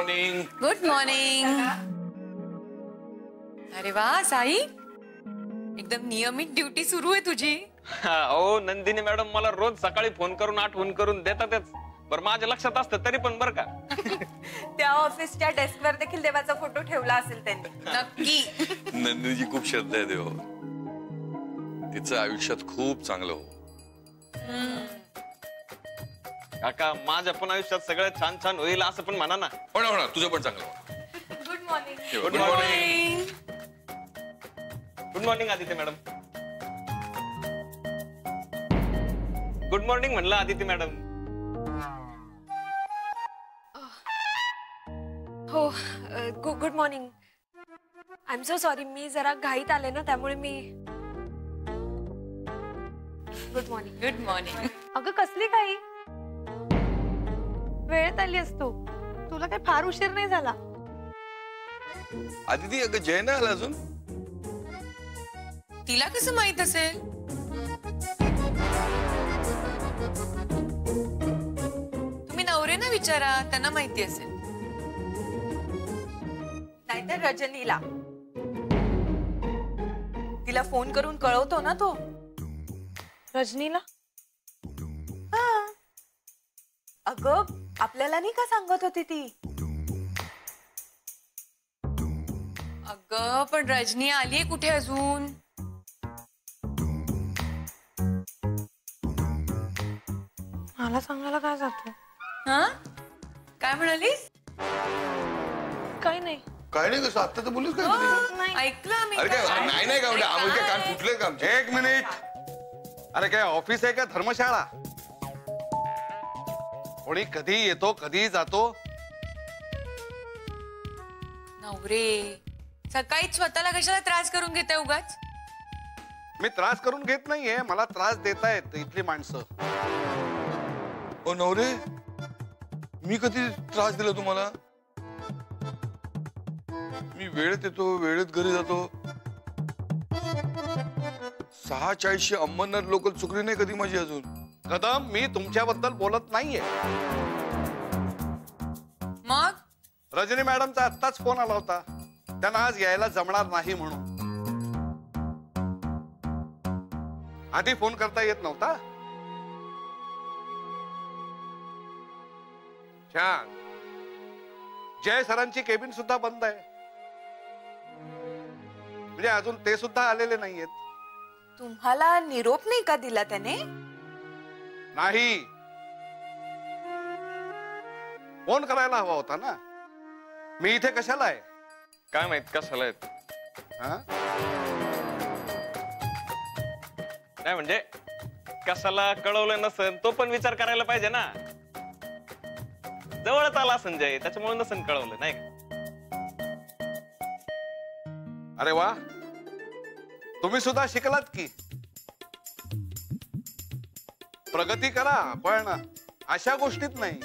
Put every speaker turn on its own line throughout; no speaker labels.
Morning.
Good morning. अरे वा साई, एकदम नियमित ड्युटी सुरू आहे तुझी.
हो नंदिनी मॅडम मला रोज सकाळी फोन करून आठवण करून देतातच. बरं माझ्या लक्षात असतं तरी पण बरं का.
त्या ऑफिसच्या डेस्कवर देखील देवाचा फोटो ठेवला असेल त्यांनी.
नक्की.
नंदिनीची खूप श्रद्धा आहे देव. तिचं आयुष्यात खूप चांगलं हो.
काका माझ्या पण आयुष्यात सगळं छान छान होईल असं पण म्हणा ना.
होणार तुझं पण चांगलं हो.
Good morning.
Good morning. Good morning Aditya madam. Good morning म्हणलं आदित्य मॅडम.
हो good morning. I am so sorry, मी जरा घाईत आले ना त्यामुळे मी. Good morning.
Good morning.
अगं कसली काही वेळेत आली असतो. तुला काही फार उशीर नाही झाला.
आदिती अगं जय नाही आला अजून.
तिला कसं माहित असेल? तुम्ही नवऱ्यांना विचारा, त्यांना माहिती असेल.
नाहीतर रजनीला. तिला फोन करून कळवतो ना तो. रजनीला? अगं आपल्याला नाही का सांगत होती ती.
अगं पण रजनी आलीये कुठे अजून?
मला सांगायला काय जातो?
हा काय म्हणालीस?
काही नाही.
काय नाही कसं आता तर बोलूच काय.
ऐकलं मी.
अरे काय नाही का म्हणजे आम्ही काय कान फुटले का आमचे.
एक मिनिट. अरे काय ऑफिस आहे का धर्मशाळा? कोणी कधी येतो कधी जातो.
नवरे सकाळी स्वतःला कशाला त्रास करून घेताय उगाच?
मी त्रास करून घेत नाहीये, मला त्रास देतायत इथली माणसं.
ओ नवरे मी कधी त्रास दिला तुम्हाला? मी वेळेत येतो वेळेत घरी जातो. 6:40 अंबरनाथ लोकल चुकली नाही कधी माझी अजून.
कदम मी तुमच्याबद्दल बोलत नाहीये.
मग
रजनी मॅडमचा आत्ताच फोन आला होता. त्यांना आज यायला जमणार नाही म्हणून. आधी फोन करता येत नव्हता. छान. जय सरांची केबिन सुद्धा बंद आहे. म्हणजे अजून ते सुद्धा आलेले नाहीयेत.
तुम्हाला निरोप नाही का दिला त्याने?
नाही. फोन करायला हवा होता ना. मी इथे कशाला आहे?
काय माहित कशाला आहेत.
हा?
नाही म्हणजे कशाला कळवलं नसन तो पण विचार करायला पाहिजे ना. जवळच आला संजय त्याच्यामुळे नसन कळवलं नाही का.
अरे वा, तुम्ही सुद्धा शिकलात की. प्रगती करा पण अशा गोष्टीत नाही,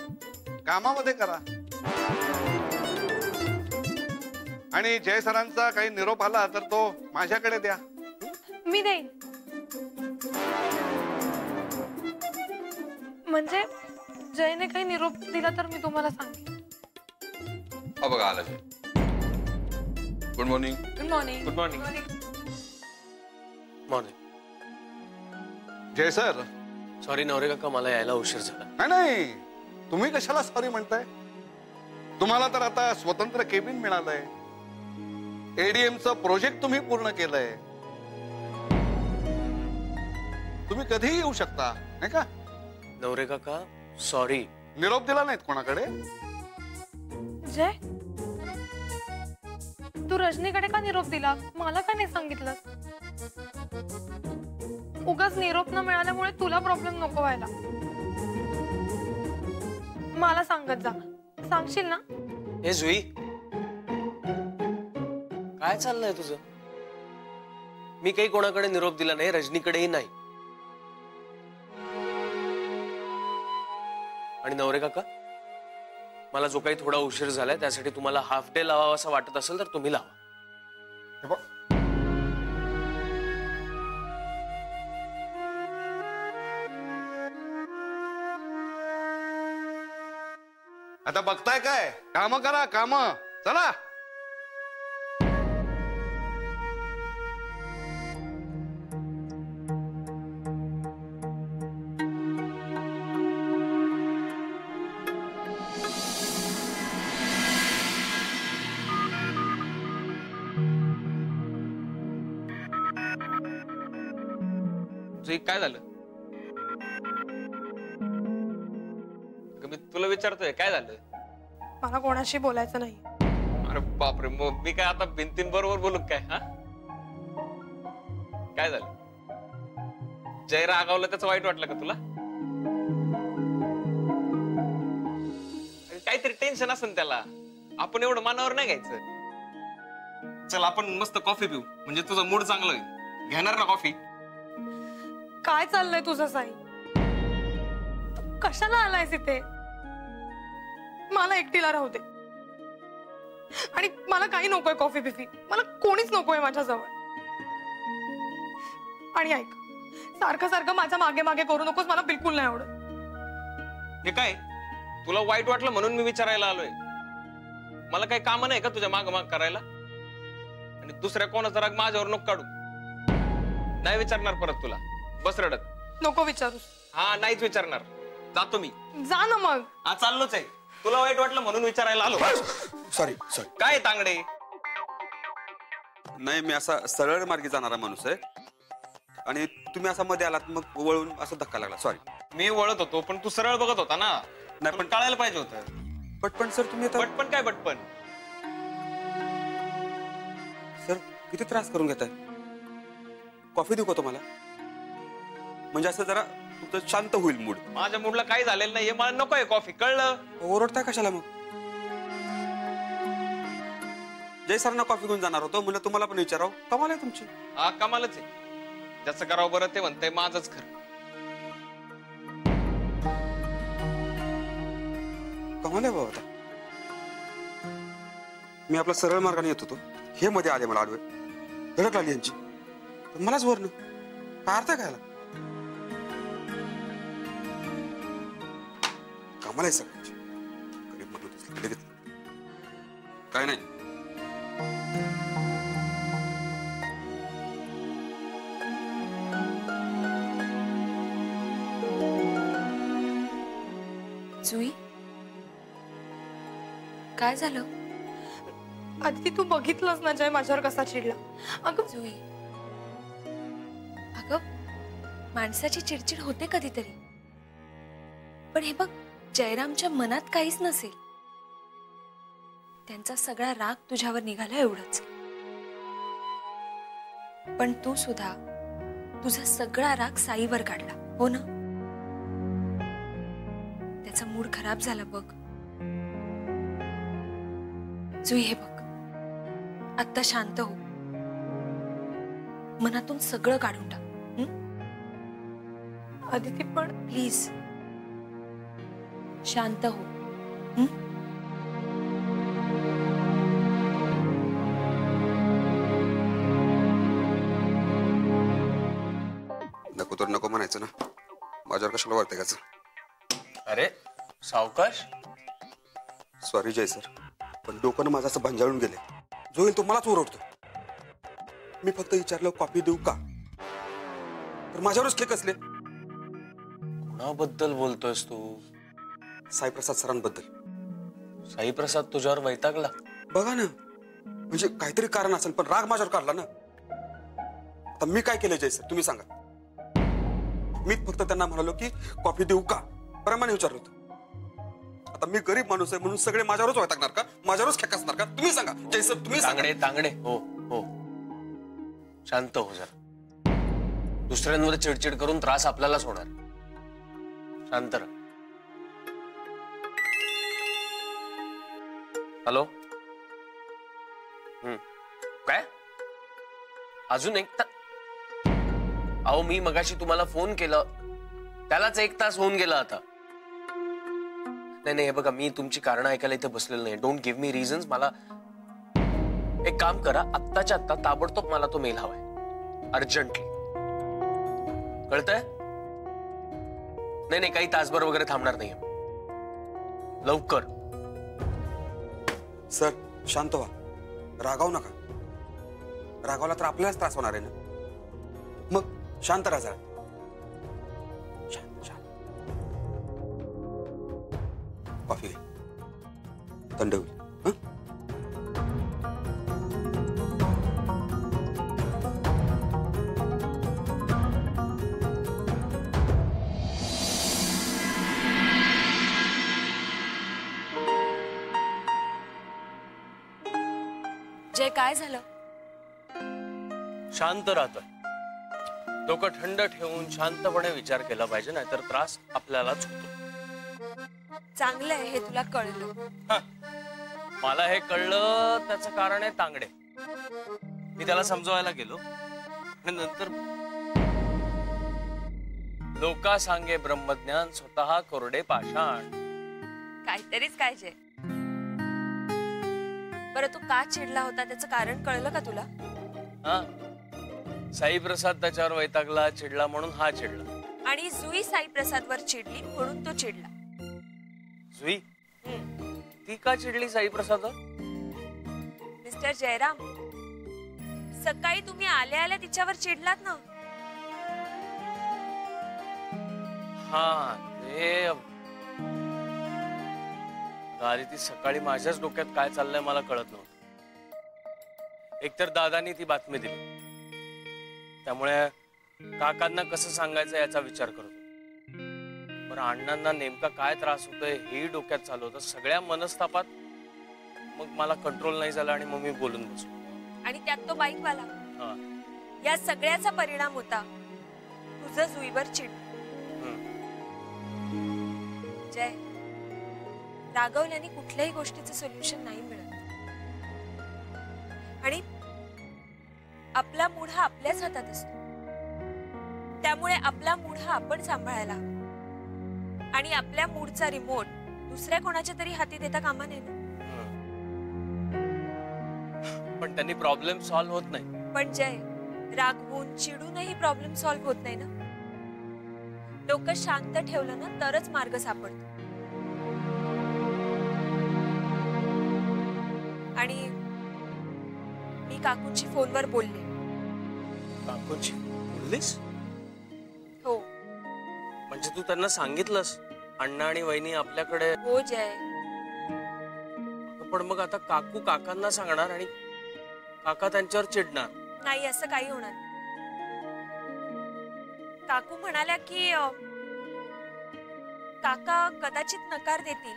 कामामध्ये करा. आणि जय सरांचा काही निरोप आला तर तो माझ्याकडे द्या.
मी देईन. म्हणजे जयने काही निरोप दिला तर मी तुम्हाला सांगेन.
हा बघा आला Jay. Good morning.
Good morning.
Good morning.
Morning.
Jay sir.
Sorry Navare काका, मला यायला उशीर झाला.
नाही नाही, तुम्ही कशाला सॉरी म्हणताय? तुम्हाला तर आता स्वतंत्र केबिन मिळालंय. एडीएमचं प्रोजेक्ट तुम्ही पूर्ण केलंय. तुम्ही कधीही येऊ शकता नाही का?
नवरे काका सॉरी.
निरोप दिला नाहीत कोणाकडे?
जय, तू रजनीकडे का निरोप दिला? मला का नाही सांगितलं? उगाच निरोप न मिळाल्यामुळे तुला प्रॉब्लेम नको व्हायला. मला सांगत जा. सांगशील ना?
हे जुई, काय चाललंय तुझं? मी काही कोणाकडे निरोप दिला नाही, रजनीकडेही नाही. आणि नवरे काका, मला जो काही थोडा उशीर झालाय त्यासाठी तुम्हाला हाफ डे लावावा असं वाटत असेल तर तुम्ही लावा.
आता बघताय काय, काम करा काम, चला.
जुई काय झालं? मी तुला विचारतोय काय झालं?
मला कोणाशी बोलायचं नाही.
अरे बापरे, मग मी काय आता भिंतींबरोबर बोलू काय? हा काय झालं? जय रागावलं त्याचं वाईट वाटलं का तुला? काहीतरी टेन्शन असेल त्याला, आपण एवढं मनावर नाही घ्यायचं. चल आपण मस्त कॉफी पिऊ, म्हणजे तुझा मूड चांगला होईल. घेणार ना कॉफी?
काय चाललंय तुझं साई? तू कशाला आलायस इथे? मला एकटीला राहू दे. आणि मला काही नकोय कॉफी बिफी, मला कोणीच नकोय माझ्याजवळ. आणि ऐक, सारखं सारखं माझ्या मागे मागे करू नकोस, मला बिलकुल नाही आवडत.
हे काय, तुला वाईट वाटलं म्हणून मी विचारायला आलोय. मला काही काम नाही का तुझ्या माग माग करायला? आणि दुसऱ्या कोणाचा राग माझ्यावर नको काढू. नाही विचारणार परत तुला. बस रडत.
नको विचारूस.
हा नाहीच विचारणार. जातो मी.
जा ना मग.
हा चाललोच आहे. तुला वाईट वाटलं म्हणून विचारायला आलो.
सॉरी.
काय तांगडे?
नाही, मी असा सरळ मार्गी जाणारा माणूस आहे आणि तुम्ही असा मध्ये आलात, मग वळून असं धक्का लागला. सॉरी.
मी वळत होतो पण तू सरळ बघत होता ना.
नाही
पण कळायला पाहिजे होतं.
पटपण सर, तुम्ही आता
बटपण काय बटपण?
सर किती त्रास करून घेताय. कॉफी देऊ का तुम्हाला? म्हणजे असं जरा तुमचं शांत होईल मूड.
माझ्या मूडला काही झालेलं नाही. मला नकोय कॉफी, कळलं?
ओरडताय कशाला मग? जय सरांना कॉफी घेऊन जाणार होतो, म्हणलं तुम्हाला पण विचारावं. कमाल आहे तुमची.
हा कमालच आहे. ज्याचं करावं बरं ते म्हणतंय माझंच खरं.
कमाल आहे बाबा. आता मी आपला सरळ मार्गाने येत होतो, हे मध्ये आले मला आडवे, धडक लागली यांची. मलाच वरनं काय अर्थ काय? कमाल आहे सगळ्यांची. गरीब म्हणून लगेच काय नाही.
जुई, काय झालं?
आधी तू बघितलंस ना जय माझ्यावर कसा चिडला. अगं
जुई, अगं माणसाची चिडचिड होते कधीतरी, पण हे बघ, जयरामच्या मनात काहीच नसेल. त्यांचा सगळा राग तुझ्यावर निघाला एवढंच. पण तू सुद्धा तुझा सगळा राग साईवर काढला, हो ना? त्याचा मूड खराब झाला बघ. जुई हे बघ, आत्ता शांत हो. मनातून सगळं काढून टाक.
आदिती पण
प्लीज शांत हो.
नको तर नको म्हणायचं ना. माझ्यावर कशाला वाटतं त्याचं?
अरे सावकाश.
सॉरी जय सर, पण डोकं माझं असं भांजाळून गेले. जो येईल तो मलाच ओरडतो. मी फक्त विचारलं कॉफी देऊ का, तर माझ्यावरच खेक असले.
कोणाबद्दल बोलतोयस तू?
साईप्रसाद सरांबद्दल.
साईप्रसाद तुझ्यावर वैतागला?
बघा ना, म्हणजे काहीतरी कारण असेल, पण राग माझ्यावर काढला ना. आता मी काय केलं जय सर, तुम्ही सांगा. मी फक्त त्यांना म्हणालो की कॉफी देऊ का, प्रमाणे विचारलं होतं. आता मी गरीब माणूस आहे म्हणून सगळे माझ्यावरच वैतागणार का, माझ्यावरच खेक असणार का? तुम्ही सांगा जय सर, तुम्ही सांगा.
तांगडे हो हो, शांत हो जरा. दुसऱ्यांवर चिडचिड करून त्रास आपल्यालाच होणार. शांत राहा. हॅलो. काय अजून एक तास? अहो मी मगाशी तुम्हाला फोन केला, त्यालाच 1 तास होऊन गेला आता. नाही हे बघा, मी तुमची कारण ऐकायला इथे बसलेलं नाही. Don't give me reasons. मला एक काम करा, आत्ताच्या आत्ता ताबडतोब मला तो मेल हवाय, अर्जंटली. कळतंय? नाही काही तासभर वगैरे थांबणार नाहीये. लवकर
सर शांत व्हा, रागावू नका. रागावला तर आपल्यालाच त्रास होणार आहे ना. मग शांत राहा जरा. शांत शांत. कॉफी घे, थंड होईल. हं?
जय, काय झालं?
शांत राहतोय. डोकं थंड ठेवून शांतपणे विचार केला पाहिजे, नाहीतर त्रास आपल्यालाच होतो.
चांगलं आहे हे तुला कळलं.
मला हे कळलं त्याचं कारण आहे तांगडे. मी त्याला समजवायला गेलो आणि नंतर लोका सांगे ब्रह्मज्ञान, स्वतः कोरडे पाषाण.
काहीतरीच काय जय. बरं, तू का चिडला होता त्याचं कारण कळलं का तुला?
हा, साई प्रसाद त्याच्यावर वैतागला, चिडला म्हणून हा चिडला.
आणि जुई साई प्रसाद वर चिडली म्हणून तो चिडला.
जुई ती का चिडली साई प्रसाद?
मिस्टर जयराम, सकाळी तुम्ही आल्या आल्या तिच्यावर चिडलात ना.
हा, ते अरे ती सकाळी माझ्याच डोक्यात काय चाललंय मला कळत नव्हतं. एकतर दादानी ती बातमी दिली, त्यामुळे काकांना कसं सांगायचं याचा विचार करतो. बरं, अण्णांना नेमका काय त्रास होतोय हेही डोक्यात चालू होतं. सगळ्या मनस्तापात मग मला कंट्रोल नाही झाला आणि मग मी बोलून बसलो.
आणि त्यात तो बाईकवाला. या सगळ्याचा परिणाम होता तुझं जुईवर चिड. जय, रागवल्याने कुठल्याही गोष्टीचं सोल्युशन नाही मिळत. आणि आपला मूड हा आपल्याच हातात असतो. त्यामुळे आपला मूड हा आपण सांभाळायला हवा. आणि आपल्या मूडचा रिमोट दुसऱ्या कोणाच्या तरी हाती देता कामा नये ना.
पण त्यांनी प्रॉब्लेम सॉल्व्ह होत नाही.
पण जय, रागवून चिडूनही प्रॉब्लेम सॉल्व्ह होत नाही ना. डोकं शांत ठेवलं ना तरच मार्ग सापडतो. आणि मी काकूंची फोनवर बोलले.
काकूंची बोललीस?
हो.
म्हणजे तू त्यांना सांगितलंस अण्णा आणि वहिनी आपल्याकडे?
हो जय.
पण मग आता काकू काकांना सांगणार आणि काका त्यांच्यावर चिडणार.
नाही, असं काही होणार. काकू म्हणाल्या की काका कदाचित नकार देतील,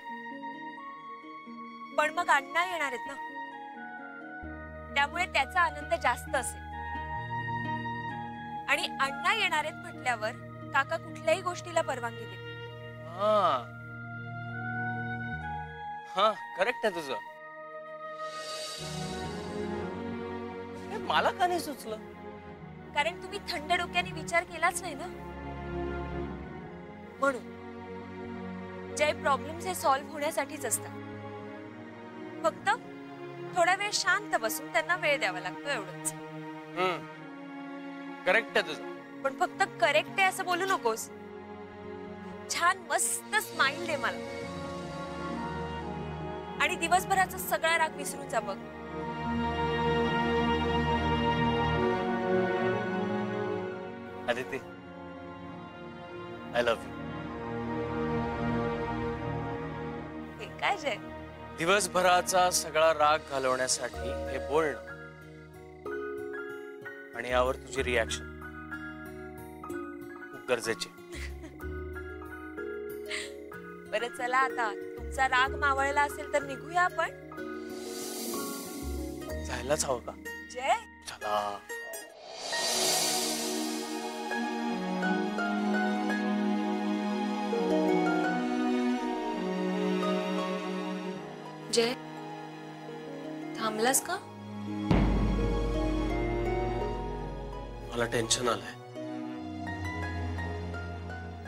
पण मग अण्णा येणार आहेत ना, त्यामुळे त्याचा आनंद जास्त असेल. आणि अण्णा येणार आहेत म्हटल्यावर काका कुठल्याही गोष्टीला परवानगी देतील.
हा, करेक्ट आहे तुझं. मला का नाही सुचलं?
कारण तुम्ही थंड डोक्याने विचार केलाच नाही ना. म्हणून जे प्रॉब्लेम्स हे सॉल्व्ह होण्यासाठीच असतात. फक्त थोडा वेळ शांत बसून त्यांना वेळ द्यावा लागतो, एवढंच.
करेक्ट आहे तुझं.
पण फक्त करेक्ट आहे असं बोलू नकोस. छान मस्त स्माइल दे मला आणि दिवसभराचा सगळा राग विसरून जा बघ.
Aditi, I love you.
काय जय,
दिवसभराचा सगळा राग घालवण्यासाठी हे बोलणं आणि यावर तुझी रिॲक्शन खूप गरजेची.
बरं चला, आता तुमचा राग मावळला असेल तर निघूया आपण.
जायलाच हवं का?
जय,
चला.
जय, थांबलास का?
मला टेन्शन आलंय.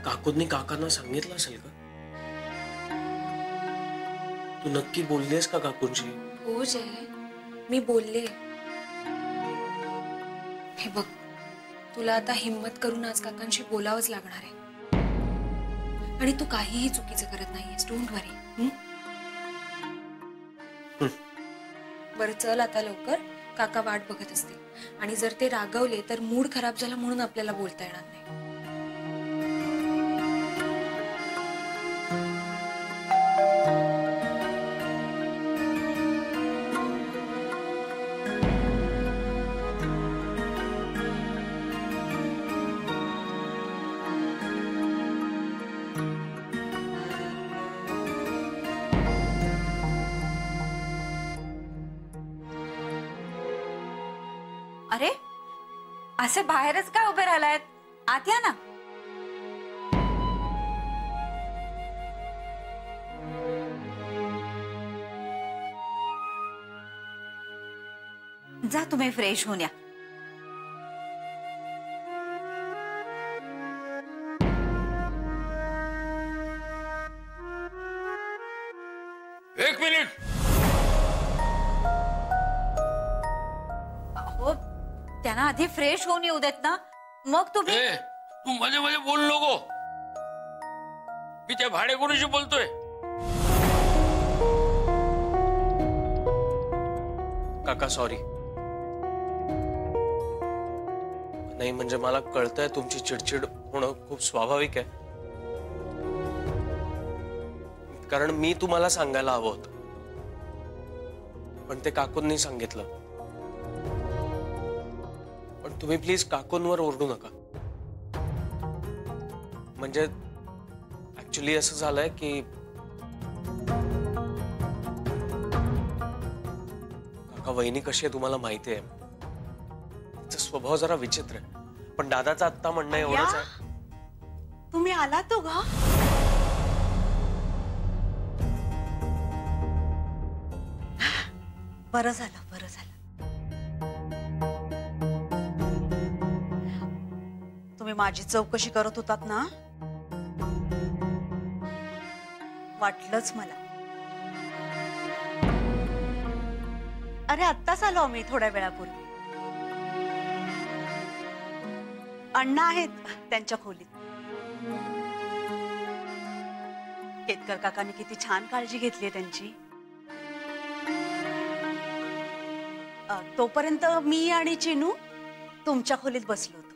काकूंनी काकांना सांगितलं असेल का? तू नक्की बोललीस का काकूंशी?
हो जय, मी बोलले. हे बघ, तुला आता हिम्मत करून आज काकांशी बोलावंच लागणार आहे. आणि तू काहीही चुकीचं करत नाहीयेस. डोंट वरी. बरं चल आता लवकर, काका वाट बघत असतील आणि जर ते रागवले तर मूड खराब झाला म्हणून आपल्याला बोलता येणार नाही.
अरे असे बाहेरच काय उभे राहिलायत? आत या ना. जा तुम्ही फ्रेश होऊन या.
एक मिनिट.
हो त्यांना आधी फ्रेश होऊन येऊ देत ना, मग तुम्ही.
तू मध्ये मध्ये बोल नको. मी त्या भाडेकरूशी बोलतोय.
काका सॉरी. नाही म्हणजे मला कळतंय तुमची चिडचिड होणं खूप स्वाभाविक आहे, कारण मी तुम्हाला सांगायला हवं होतं पण ते काकूंनी सांगितलं. पण तुम्ही प्लीज काकूंवर ओरडू नका. म्हणजे ऍक्च्युली असं झालंय की काका वहिनी कशी आहे तुम्हाला माहिती आहे. तिचा स्वभाव जरा विचित्र आहे, पण दादाचं आत्ता म्हणणं एवढंच आहे.
तुम्ही आला तो गा. बरं झालं बरं झालं. तुम्ही माझी चौकशी करत होतात ना, वाटलंच मला. अरे आत्ताच आलो आम्ही थोड्या वेळापूर्वी. अण्णा आहेत त्यांच्या खोलीत. केतकर काकांनी किती छान काळजी घेतली त्यांची. तोपर्यंत मी आणि चिनू तुमच्या खोलीत बसलो होतो.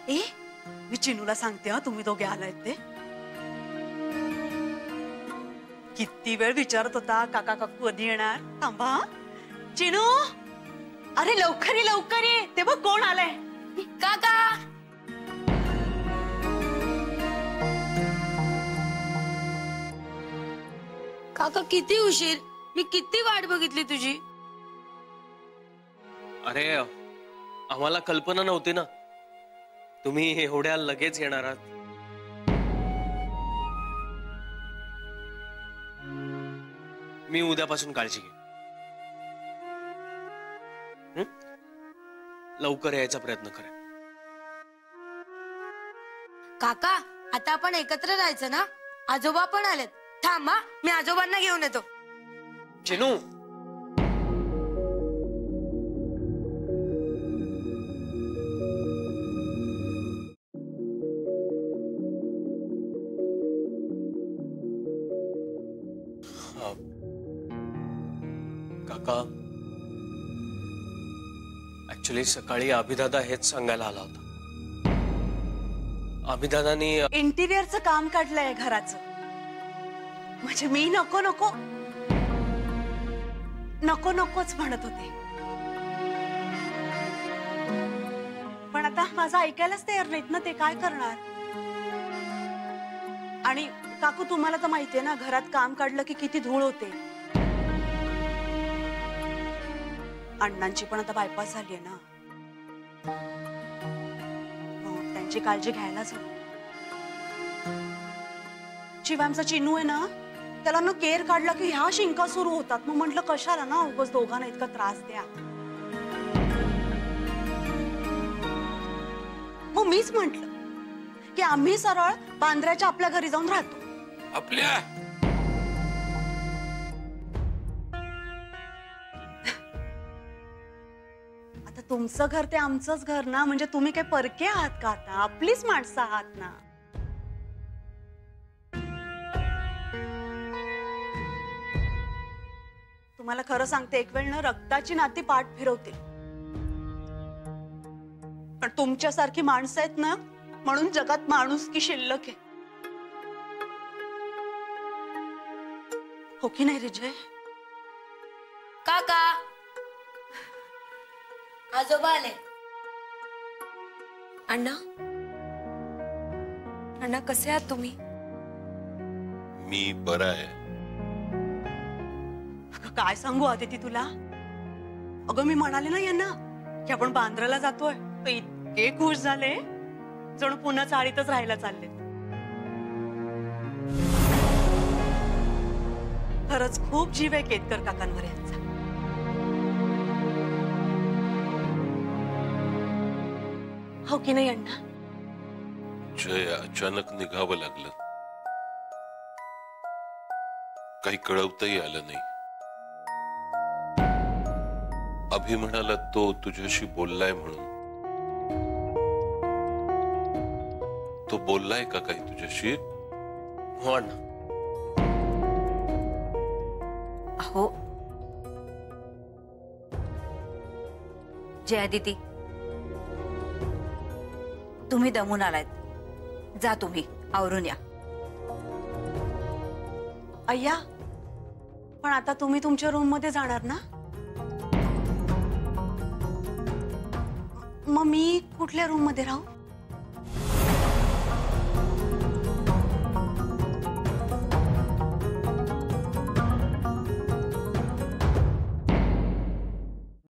ए मी चिनूला सांगते हा, तुम्ही दोघे आलायत ते. किती वेळ विचारत होता काका काकू कधी येणार. थांबा चिनू. अरे लवकर ये लवकर ये. ते बघ कोण आलंय. काका.
काका किती उशीर. मी किती वाट बघितली तुझी.
अरे आम्हाला कल्पना नव्हती ना तुम्ही एवढ्या लगेच येणार आहात. मी उद्यापासून काळजी घे. लवकर यायचा प्रयत्न करेन.
काका आता आपण एकत्र राहायचं ना. आजोबा पण आलेत. थांबा मी आजोबांना घेऊन येतो.
चिनू. काका ऍक्च्युली सकाळी अभिदादा हेच सांगायला आला होता. अभिदादानी
इंटिरियरचं काम काढलंय घराचं. म्हणजे मी नको नको नको नकोच म्हणत होते, पण आता माझं ऐकायलाच तयार नाहीत ना ते. काय करणार. आणि काकू तुम्हाला तर माहितीये ना घरात काम काढलं की किती धूळ होते. अण्णांची पण आता बायपास झालीये ना, त्यांची काळजी घ्यायलाच हवी. शिवाय आमचा चिनू आहे ना, त्याला ना केअर काढला की ह्या शिंका सुरू होतात. मग म्हंटल कशाला ना उगाच दोघांना इतका त्रास द्या. मग मीच म्हंटल की आम्ही सरळ बांद्र्याच्या आपल्या घरी जाऊन राहतो.
आपल्या
आता तुमचं घर ते आमचंच घर ना. म्हणजे तुम्ही काय परके आहात का. आता आपलीच माणसं आहात ना. तुम्हाला खरं सांगते, एक वेळ ना रक्ताची नाती पाठ फिरवतील. पण तुमच्यासारखी माणसं आहेत ना, म्हणून जगात माणुसकी शिल्लक आहे. हो की नाही रिजय?
काका आजोबा आले.
अण्णा अण्णा कसे आहात तुम्ही?
मी बरा आहे.
काय सांगू आदिती तुला? अगं मी म्हणाले ना यांना की आपण बांद्राला जातोय, तर इतके खुश झाले जणू पुन्हा चाळीतच राहायला चालले. खरंच खूप जीव आहे केतकर काकांवर यांचा. हो की नाही अण्णा?
जय अचानक निघावं लागलं, काही कळवताही आलं नाही. अभि म्हणाला तो तुझ्याशी बोललाय म्हणून. तो बोललाय का काही तुझ्याशी?
हो अण्णा.
हो जय अदिती, तुम्ही दमून आलात, जा तुम्ही आवरून या.
अय्या, पण आता तुम्ही तुमच्या रूम मध्ये जाणार ना? मग मी कुठल्या रूम मध्ये राहू?